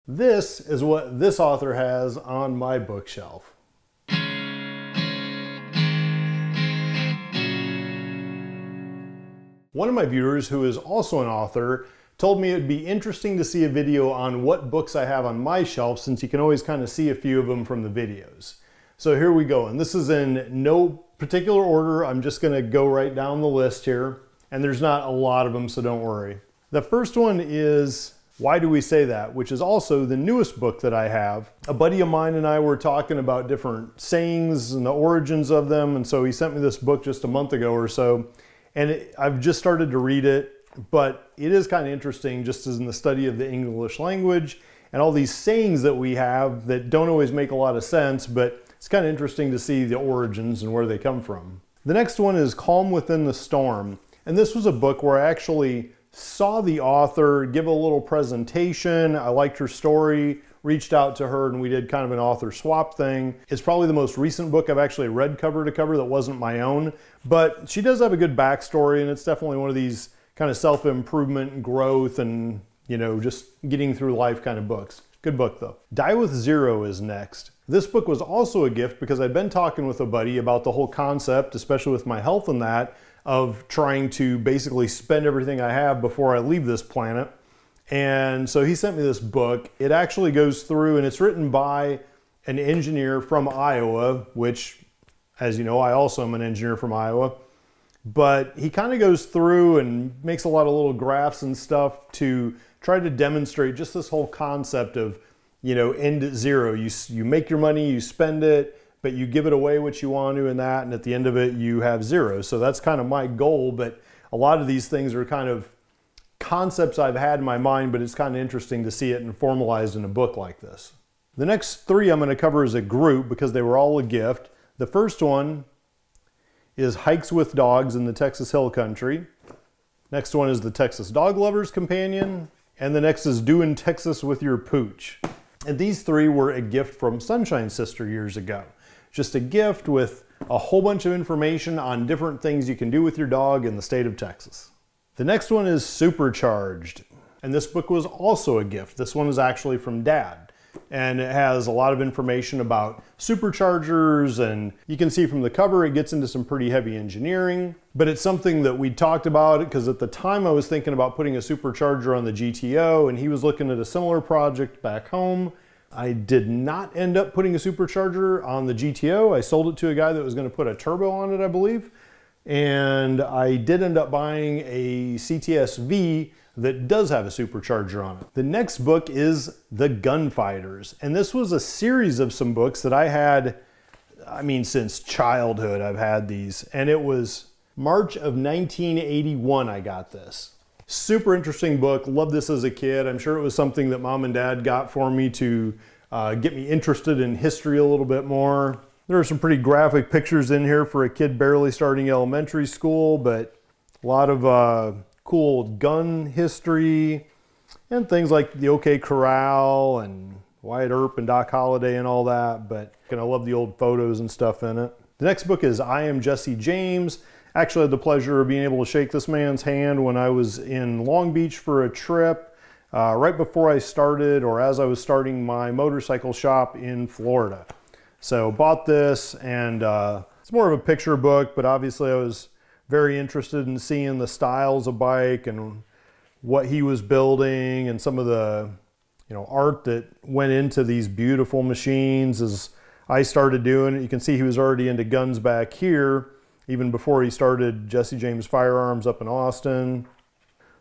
This is what this author has on my bookshelf. One of my viewers, who is also an author, told me it'd be interesting to see a video on what books I have on my shelf, since you can always kind of see a few of them from the videos. So here we go, and this is in no particular order. I'm just going to go right down the list here, and there's not a lot of them, so don't worry. The first one is Why Do We Say That?, which is also the newest book that I have. A buddy of mine and I were talking about different sayings and the origins of them, and so he sent me this book just a month ago or so, and I've just started to read it, but it is kind of interesting just as in the study of the English language and all these sayings that we have that don't always make a lot of sense, but it's kind of interesting to see the origins and where they come from. The next one is Calm Within the Storm, and this was a book where I actually saw the author give a little presentation. I liked her story, reached out to her, and we did kind of an author swap thing. It's probably the most recent book I've actually read cover to cover that wasn't my own, but she does have a good backstory, and it's definitely one of these kind of self-improvement, growth, and, you know, just getting through life kind of books. Good book though. Die with Zero is next. This book was also a gift because I'd been talking with a buddy about the whole concept, especially with my health and that, of trying to basically spend everything I have before I leave this planet. And so he sent me this book. It actually goes through, and it's written by an engineer from Iowa, which, as you know, I also am an engineer from Iowa. But he kind of goes through and makes a lot of little graphs and stuff to try to demonstrate just this whole concept of, you know, end at zero. You make your money, you spend it, but you give it away what you want to and that, and at the end of it, you have zero. So that's kind of my goal, but a lot of these things are kind of concepts I've had in my mind, but it's kind of interesting to see it and formalized in a book like this. The next three I'm going to cover as a group because they were all a gift. The first one is Hikes with Dogs in the Texas Hill Country. Next one is The Texas Dog Lover's Companion. And the next is Doing Texas with Your Pooch. And these three were a gift from Sunshine Sister years ago. Just a gift with a whole bunch of information on different things you can do with your dog in the state of Texas. The next one is Supercharged. And this book was also a gift. This one is actually from Dad. And it has a lot of information about superchargers, and you can see from the cover it gets into some pretty heavy engineering, but it's something that we talked about because at the time I was thinking about putting a supercharger on the GTO, and he was looking at a similar project back home. I did not end up putting a supercharger on the GTO. I sold it to a guy that was going to put a turbo on it, I believe, and I did end up buying a CTS-V that does have a supercharger on it. The next book is The Gunfighters, and this was a series of some books that I had, I mean, since childhood I've had these, and it was March of 1981 I got this. Super interesting book, loved this as a kid. I'm sure it was something that Mom and Dad got for me to get me interested in history a little bit more. There are some pretty graphic pictures in here for a kid barely starting elementary school, but a lot of cool gun history and things like the OK Corral and Wyatt Earp and Doc Holliday and all that, but I love the old photos and stuff in it. The next book is I Am Jesse James. Actually had the pleasure of being able to shake this man's hand when I was in Long Beach for a trip right before I started, or as I was starting my motorcycle shop in Florida. So bought this, and it's more of a picture book, but obviously I was very interested in seeing the styles of bike and what he was building and some of the, you know, art that went into these beautiful machines as I started doing it. You can see he was already into guns back here, even before he started Jesse James Firearms up in Austin.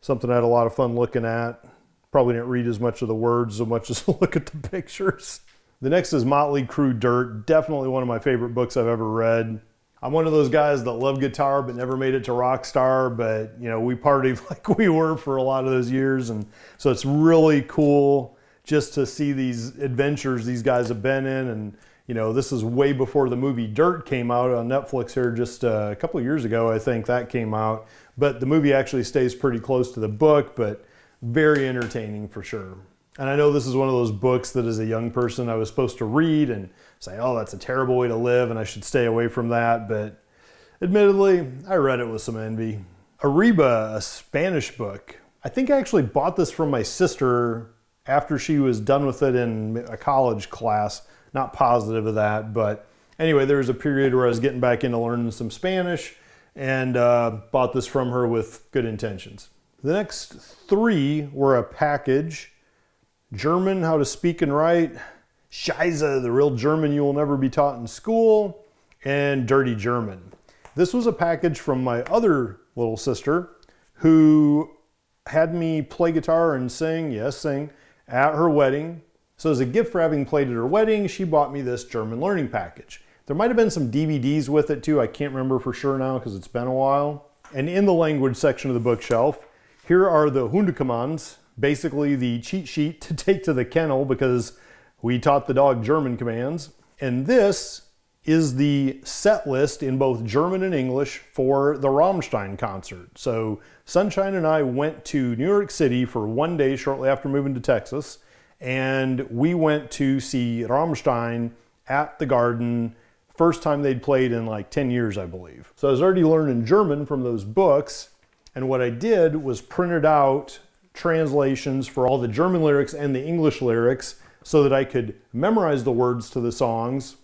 Something I had a lot of fun looking at. Probably didn't read as much of the words so much as look at the pictures. The next is Motley, Crue, Dirt. Definitely one of my favorite books I've ever read. I'm one of those guys that love guitar but never made it to rock star, but you know, we partied like we were for a lot of those years, and so it's really cool just to see these adventures these guys have been in. And you know, this is way before the movie Dirt came out on Netflix here just a couple of years ago, I think that came out, but the movie actually stays pretty close to the book, but very entertaining for sure. And I know this is one of those books that as a young person I was supposed to read and say, oh, that's a terrible way to live and I should stay away from that. But admittedly, I read it with some envy. Arriba, a Spanish book. I think I actually bought this from my sister after she was done with it in a college class. Not positive of that, but anyway, there was a period where I was getting back into learning some Spanish and bought this from her with good intentions. The next three were a package: German, How to Speak and Write, Scheiße, the real German you will never be taught in school, and Dirty German. This was a package from my other little sister who had me play guitar and sing, yes, sing, at her wedding. So as a gift for having played at her wedding, she bought me this German learning package. There might have been some DVDs with it too. I can't remember for sure now because it's been a while. And in the language section of the bookshelf, here are the Hundekommands, basically the cheat sheet to take to the kennel because we taught the dog German commands. And this is the set list in both German and English for the Rammstein concert. So Sunshine and I went to New York City for one day shortly after moving to Texas, and we went to see Rammstein at the Garden. First time they'd played in like 10 years, I believe. So I was already learning German from those books, and what I did was printed out translations for all the German lyrics and the English lyrics so that I could memorize the words to the songs,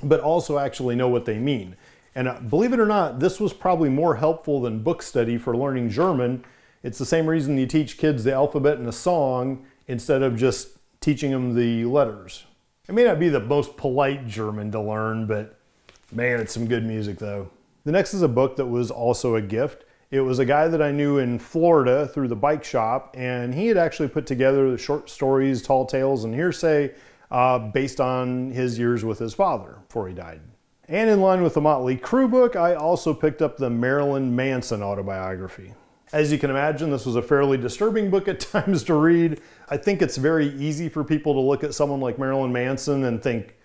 but also actually know what they mean. And believe it or not, this was probably more helpful than book study for learning German. It's the same reason you teach kids the alphabet in a song instead of just teaching them the letters. It may not be the most polite German to learn, but man, it's some good music though. The next is a book that was also a gift. It was a guy that I knew in Florida through the bike shop, and he had actually put together the short stories, tall tales, and hearsay based on his years with his father before he died. And in line with the Motley Crue book, I also picked up the Marilyn Manson autobiography. As you can imagine, this was a fairly disturbing book at times to read. I think it's very easy for people to look at someone like Marilyn Manson and think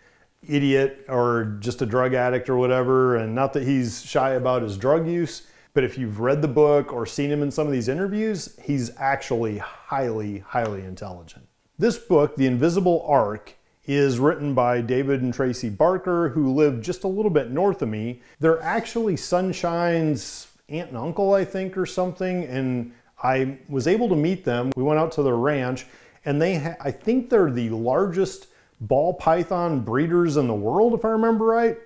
idiot or just a drug addict or whatever, and not that he's shy about his drug use, but if you've read the book or seen him in some of these interviews, he's actually highly, highly intelligent. This book, The Invisible Ark, is written by David and Tracy Barker, who live just a little bit north of me. They're actually Sunshine's aunt and uncle, I think, or something, and I was able to meet them. We went out to their ranch, and I think they're the largest ball python breeders in the world, if I remember right.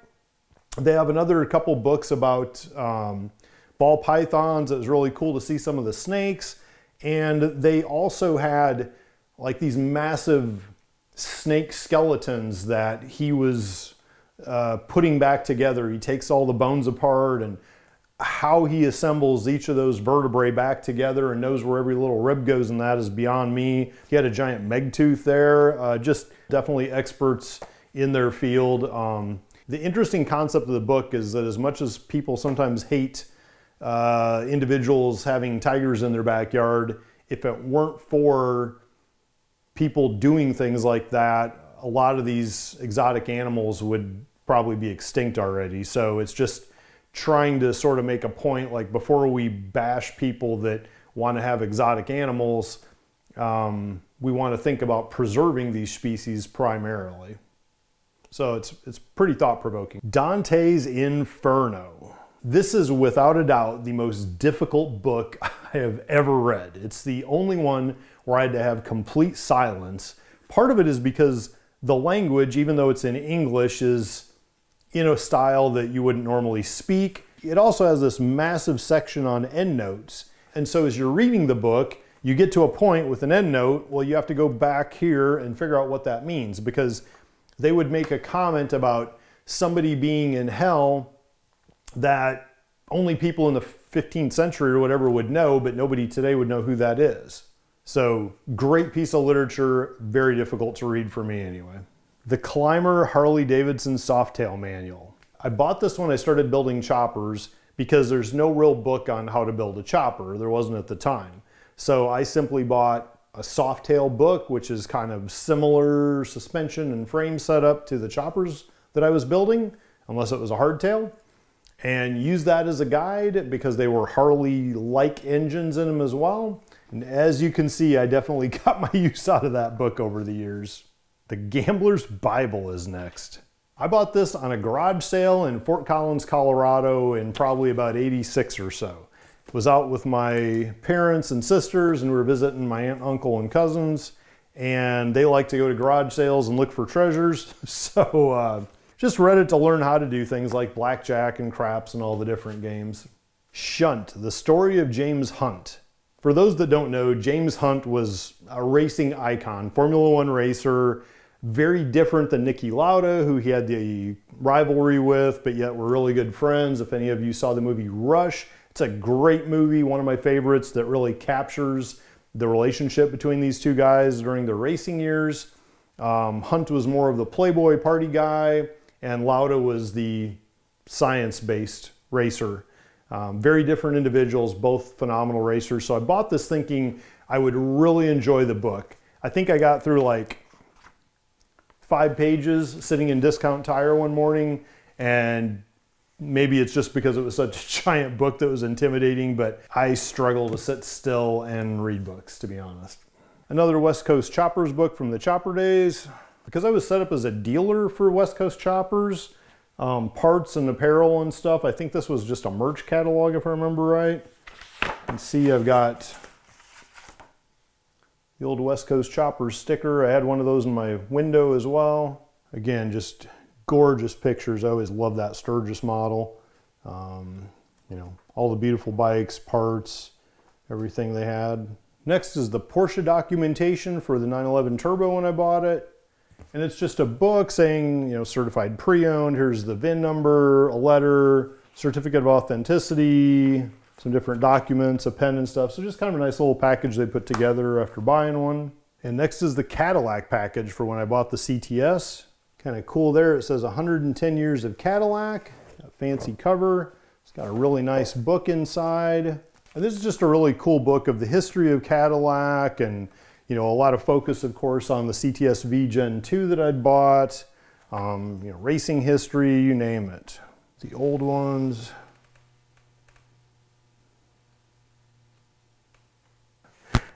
They have another couple books about ball pythons. It was really cool to see some of the snakes, and they also had like these massive snake skeletons that he was putting back together. He takes all the bones apart, and how he assembles each of those vertebrae back together and knows where every little rib goes, and that is beyond me. He had a giant meg tooth there. Just definitely experts in their field. The interesting concept of the book is that as much as people sometimes hate individuals having tigers in their backyard, if it weren't for people doing things like that, a lot of these exotic animals would probably be extinct already. So it's just trying to sort of make a point, like before we bash people that want to have exotic animals, we want to think about preserving these species primarily. So it's pretty thought-provoking. Dante's Inferno. This is without a doubt the most difficult book I have ever read. It's the only one where I had to have complete silence. Part of it is because the language, even though it's in English, is in a style that you wouldn't normally speak. It also has this massive section on endnotes. And so as you're reading the book, you get to a point with an endnote, well, you have to go back here and figure out what that means, because they would make a comment about somebody being in hell that only people in the 15th century or whatever would know, but nobody today would know who that is. So great piece of literature, very difficult to read for me anyway. The Climber Harley-Davidson Softail Manual. I bought this when I started building choppers because there's no real book on how to build a chopper. There wasn't at the time. So I simply bought a Softail book, which is kind of similar suspension and frame setup to the choppers that I was building, unless it was a hardtail, and used that as a guide because they were Harley-like engines in them as well. And as you can see, I definitely got my use out of that book over the years. The Gambler's Bible is next. I bought this on a garage sale in Fort Collins, Colorado in probably about '86 or so. Was out with my parents and sisters, and we were visiting my aunt, uncle, and cousins. and they like to go to garage sales and look for treasures. So just read it to learn how to do things like blackjack and craps and all the different games. Shunt, the story of James Hunt. For those that don't know, James Hunt was a racing icon, Formula One racer, very different than Niki Lauda, who he had the rivalry with, but yet were really good friends. If any of you saw the movie Rush, it's a great movie, one of my favorites that really captures the relationship between these two guys during their racing years. Hunt was more of the playboy party guy, and Lauda was the science-based racer. Very different individuals, both phenomenal racers. So I bought this thinking I would really enjoy the book. I think I got through like 5 pages sitting in Discount Tire one morning, and maybe it's just because it was such a giant book that was intimidating, but I struggle to sit still and read books, to be honest. Another West Coast Choppers book from the Chopper days. Because I was set up as a dealer for West Coast Choppers, parts and apparel and stuff. I think this was just a merch catalog, if I remember right. You can see I've got the old West Coast Choppers sticker. I had one of those in my window as well. Again, just gorgeous pictures. I always love that Sturgis model. You know, all the beautiful bikes, parts, everything they had. Next is the Porsche documentation for the 911 Turbo when I bought it. And it's just a book saying, you know, certified pre-owned, here's the VIN number, a letter, certificate of authenticity, some different documents, a pen and stuff. So just kind of a nice little package they put together after buying one. And next is the Cadillac package for when I bought the CTS. Kind of cool there. It says 110 years of Cadillac, a fancy cover. It's got a really nice book inside. And this is just a really cool book of the history of Cadillac, and you know, a lot of focus, of course, on the CTS V Gen 2 that I'd bought, you know, racing history, you name it. The old ones.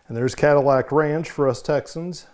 And there's Cadillac Ranch for us Texans.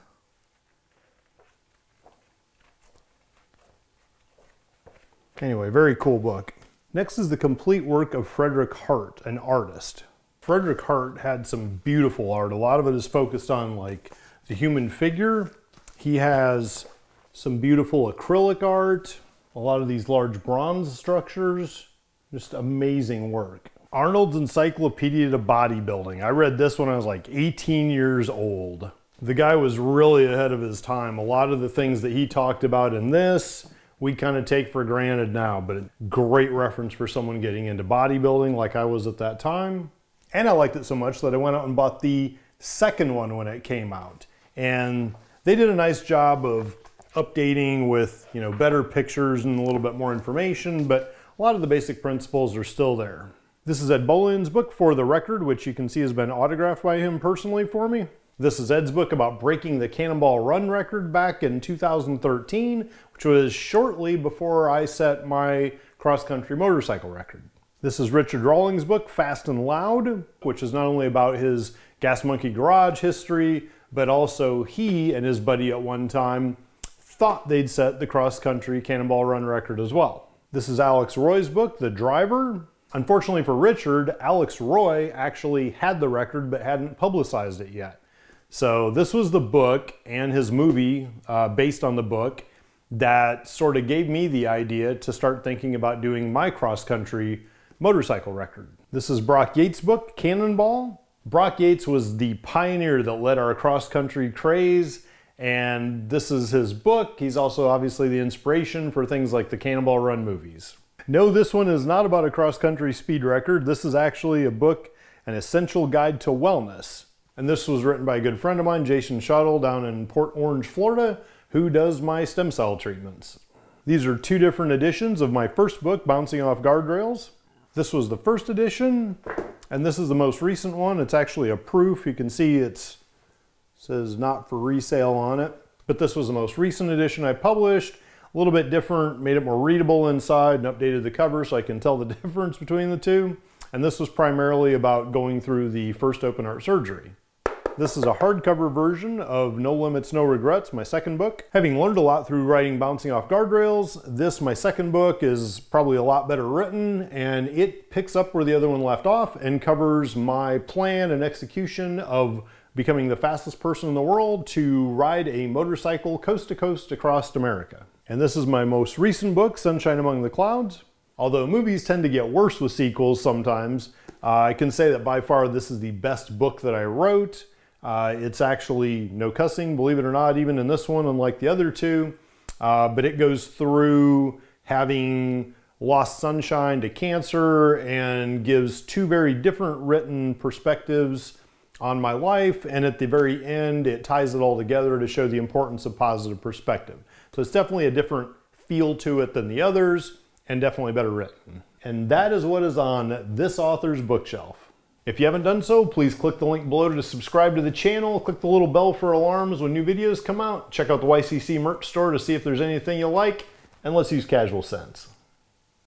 Anyway, very cool book. Next is the complete work of Frederick Hart, an artist. Frederick Hart had some beautiful art. A lot of it is focused on like the human figure. He has some beautiful acrylic art, a lot of these large bronze structures, just amazing work. Arnold's Encyclopedia of Bodybuilding. I read this when I was like 18 years old. The guy was really ahead of his time. A lot of the things that he talked about in this, we kind of take for granted now, but a great reference for someone getting into bodybuilding like I was at that time. And I liked it so much that I went out and bought the second one when it came out. And they did a nice job of updating with, you know, better pictures and a little bit more information, but a lot of the basic principles are still there. This is Ed Bolian's book, For the Record, which you can see has been autographed by him personally for me. This is Ed's book about breaking the Cannonball Run record back in 2013, which was shortly before I set my cross-country motorcycle record. This is Richard Rawlings' book, Fast and Loud, which is not only about his Gas Monkey Garage history, but also he and his buddy at one time thought they'd set the cross-country Cannonball Run record as well. This is Alex Roy's book, The Driver. Unfortunately for Richard, Alex Roy actually had the record but hadn't publicized it yet. So this was the book and his movie based on the book that sort of gave me the idea to start thinking about doing my cross-country motorcycle record. This is Brock Yates' book, Cannonball. Brock Yates was the pioneer that led our cross-country craze, and this is his book. He's also obviously the inspiration for things like the Cannonball Run movies. No, this one is not about a cross-country speed record. This is actually a book, An Essential Guide to Wellness. And this was written by a good friend of mine, Jason Schottel, down in Port Orange, Florida, who does my stem cell treatments. These are 2 different editions of my first book, Bouncing Off Guardrails. This was the first edition, and this is the most recent one. It's actually a proof. You can see it says not for resale on it. But this was the most recent edition I published. A little bit different, made it more readable inside, and updated the cover so I can tell the difference between the two. And this was primarily about going through the first open heart surgery. This is a hardcover version of No Limits, No Regrets, my second book. Having learned a lot through writing Bouncing Off Guardrails, this, my second book, is probably a lot better written, and it picks up where the other one left off and covers my plan and execution of becoming the fastest person in the world to ride a motorcycle coast to coast across America. And this is my most recent book, Sunshine Among the Clouds. Although movies tend to get worse with sequels sometimes, I can say that by far this is the best book that I wrote. It's actually no cussing, believe it or not, even in this one, unlike the other two. But it goes through having lost sunshine to cancer and gives two very different written perspectives on my life. And at the very end, it ties it all together to show the importance of positive perspective. So it's definitely a different feel to it than the others, and definitely better written. And that is what is on this author's bookshelf. If you haven't done so, please click the link below to subscribe to the channel. Click the little bell for alarms when new videos come out. Check out the YCC merch store to see if there's anything you like, and let's use casual sense.